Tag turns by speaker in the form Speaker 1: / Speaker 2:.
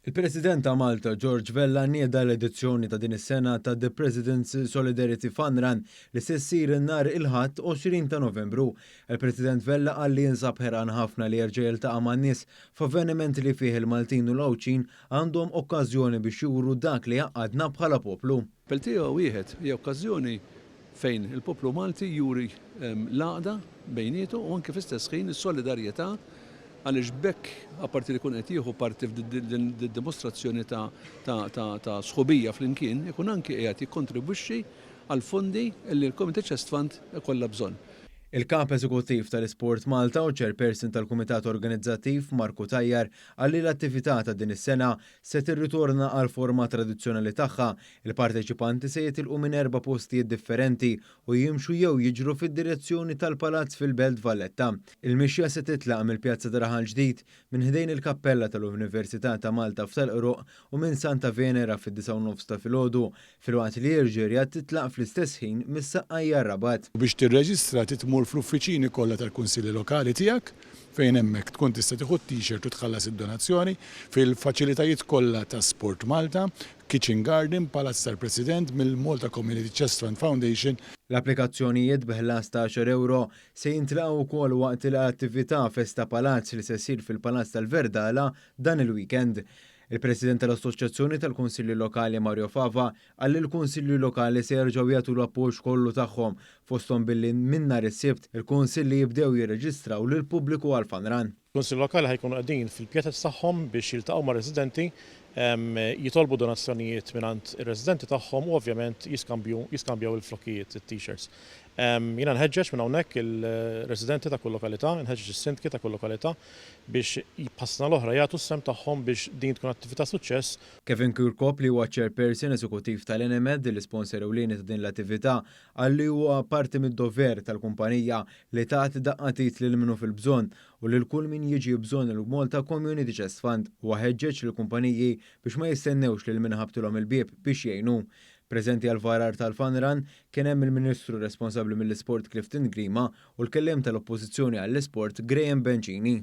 Speaker 1: Il-President ta' Malta, George Vella, nieda l-edizzjoni ta' din is-sena ta' The President's Solidarity Fun Run li se ssir nhar il-Ħadd 20 ta' Novembru. Il-President Vella qal li jinsab ħerqan ħafna li jerġa' jiltaqa' man-nies f'avveniment li fih il-Maltin u l-Awċin għandhom okkażjoni biex juru dak li jaqgħadna bħala poplu.
Speaker 2: Peltija wieħed hija okkażjoni fejn il-poplu Malti juri l-għaqda bejnietu u anke fl-istess ħin is-solidarjetà għaliex bekk apparti li kun qed jieħu parti f'dimostrazzjoni ta' sħubija flimkien ikun anke qiegħed jikkontribwixxi għal fondi li l-Community Chest Fund ikollha bżonn.
Speaker 1: Il-kap eżekuttiv tal-Isport Malta u chairperson tal-Kumitat Organizzattiv Marku Tajjar għalli l-attività ta' din is-sena se tirritorna għal forma tradizzjonali tagħha. Il-parteċipanti se jitilqu minn 4 postijiet differenti u jimxu jew jiġru fid-direzzjoni tal-Palazz fil-Belt Valletta. Il-mixja se titlaq mill-Pjazza Draħan ġdid minn ħdejn il-Kappella tal-Università ta' Malta f'Talqroq u minn Santa Venera fid-9 ta' filgħodu filwaqt li jirġerja titlaq fl-istess ħin mis-Saqqajja Rabat.
Speaker 3: Biex tirreġistra titmur fl-uffiċini kollha tal-kunsilli lokali tiegħek fejn hemmhekk tkun tista' tieħu t-t-shirt u tħallas id-donazzjoni fil-faċilitajiet kollha ta' Sport Malta, Kitchen Garden, Palazz tal-President mill-Malta Community Chest Fund Foundation.
Speaker 1: L-applikazzjonijiet biħlas ta' €10 se jintlaqgħu wkoll waqt l-attività Festa Palazz li se ssir fil-Palazz tal-Verdala dan il-weekend. Il-President tal-Assoċjazzjoni tal-Kunsilli Lokali Mario Fava qal li l-Kunsilli Lokali se jerġgħu jagħtu l-appoġġ kollu tagħhom fosthom billi minn nhar is-Sibt il-Kunsilli jibdew jirreġistraw lill-pubbliku għal Fun Run.
Speaker 4: Il-Kunsilli Lokali ħajkunu qegħdin fil-pjetet tagħhom biex jiltaqgħu ma' residenti jitolbu donazzjonijiet mingħand ir-residenti tagħhom u ovvjament jiskambjaw il-flokkijiet, it-t-shirts. Jiena nħeġġeġ minn hawnhekk il-residenti ta' kull lokalità, nħeġġeġ is-sindki ta' kull lokalità biex jippassna l-oħra jagħtu s-sem tagħhom biex din tkun attività suċċess.
Speaker 1: Kevin Kirkop li huwa chairperson eżekuttiv tal-NMED l-isponsor ewlieni ta' din l-attività qal li huwa parti mid-dover tal-kumpanija li tagħti daqqatit lil minnu fil-bżonn u lil kull min jiġi bżonn il-Malta Community Chest Fund u ħeġġeġ lill-kumpaniji biex ma jistennewx lil min ħabtilhom il-bieb biex jgħinu. Preżenti għal varar tal-Fun Run kien hemm il-Ministru responsabbli mill-Isport Clifton Grima u l-kelliem tal-Oppożizzjoni għall-Isport Graham Bencini.